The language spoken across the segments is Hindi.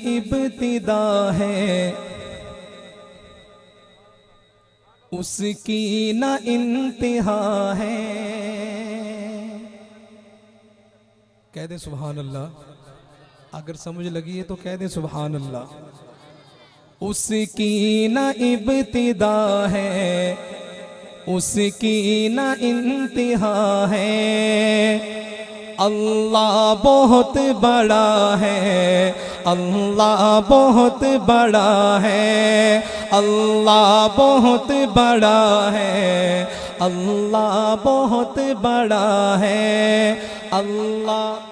इब्तिदा है, उसकी न इंतहा है। कह दे सुभान अल्लाह। अगर समझ लगी है तो कह दे सुभान अल्लाह। उसकी न इब्तिदा है, उसकी न इंतहा है। अल्लाह बहुत बड़ा है, अल्लाह बहुत बड़ा है, अल्लाह बहुत बड़ा है, अल्लाह बहुत बड़ा है। अल्लाह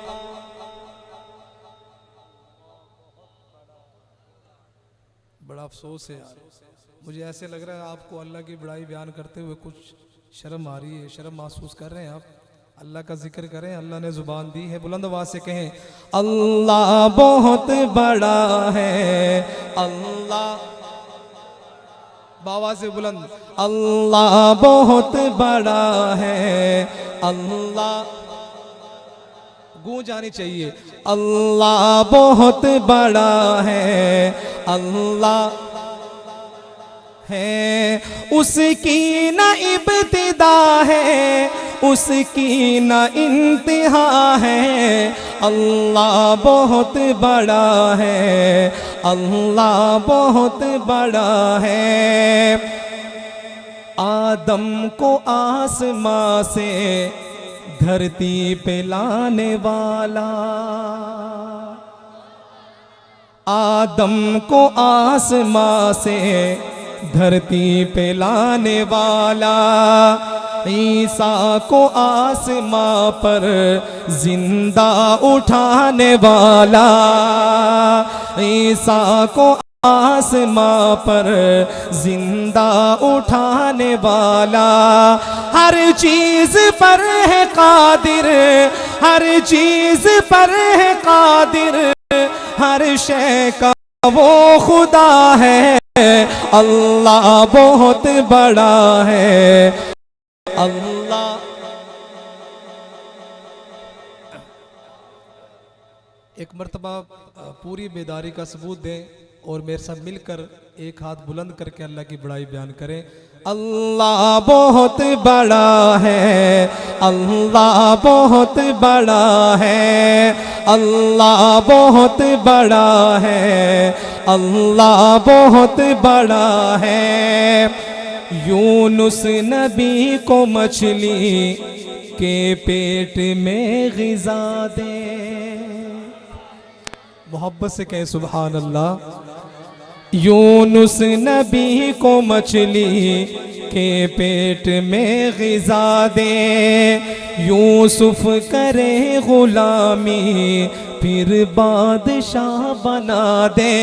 बड़ा अफसोस है यार, मुझे ऐसे लग रहा है आपको अल्लाह की बड़ाई बयान करते हुए कुछ शर्म आ रही है, शर्म महसूस कर रहे हैं आप। अल्लाह का जिक्र करें, अल्लाह ने जुबान दी है, बुलंद आवाज से कहें अल्लाह बहुत बड़ा है। अल्लाह बाबा से बुलंद, अल्लाह बहुत बड़ा है। अल्लाह गूंज आनी चाहिए, अल्लाह बहुत बड़ा है। अल्लाह है, उसकी न इब्तिदा है, उसकी न इंतहा है। अल्लाह बहुत बड़ा है, अल्लाह बहुत बड़ा है। आदम को आसमां से धरती पे लाने वाला, आदम को आसमां से धरती पे लाने वाला, ईसा को आसमां पर जिंदा उठाने वाला, ईसा को आसमां पर जिंदा उठाने वाला। हर चीज पर है कादिर, हर चीज पर है कादिर, हर शय का वो खुदा है। अल्लाह बहुत बड़ा है। अल्लाह एक मर्तबा पूरी बेदारी का सबूत दें और मेरे साथ मिलकर एक हाथ बुलंद करके अल्लाह की बड़ाई बयान करें। अल्लाह बहुत बड़ा है, अल्लाह बहुत बड़ा है, अल्लाह बहुत बड़ा है, अल्लाह बहुत बड़ा है। यूनुस नबी को मछली के पेट में ग़िज़ा दे, मोहब्बत से कहें सुभान अल्लाह। यूनुस नबी को मछली के पेट में ग़िज़ा दे, यूसुफ करे गुलामी फिर बादशाह बना दे,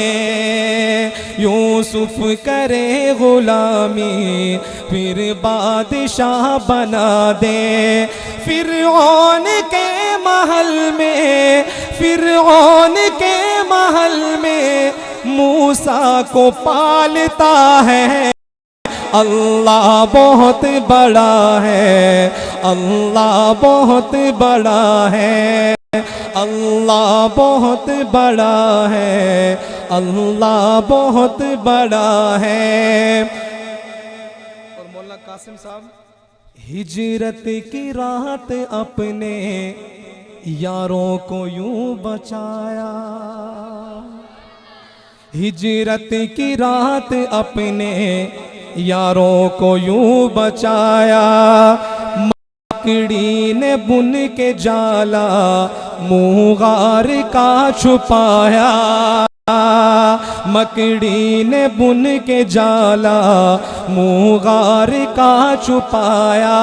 यूसुफ करे गुलामी फिर बादशाह बना दे। फिरऔन के महल में, फिरऔन के महल में मूसा को पालता है। अल्लाह बहुत बड़ा है, अल्लाह बहुत बड़ा है, अल्लाह बहुत बड़ा है, अल्लाह बहुत बड़ा है। और मौलाना कासिम साहब, हिजरत की रात अपने यारों को यूं बचाया, हिजरत की रात अपने यारों को यूं बचाया। मकड़ी ने बुन के जाला मुगार का छुपाया, मकड़ी ने बुन के जाला मुगार का छुपाया।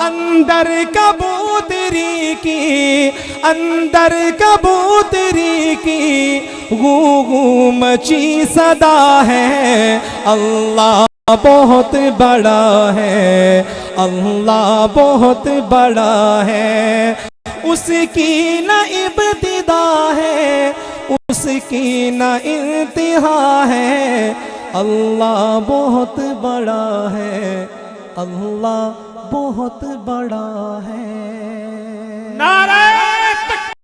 अंदर कबूतरी की, अंदर कबूतरी की गू गू मची सदा है। अल्लाह बहुत बड़ा है, अल्लाह बहुत बड़ा है। उसकी न इब्तिदा है, उसकी न इंतहा है। अल्लाह बहुत बड़ा है, अल्लाह बहुत बड़ा है। नारे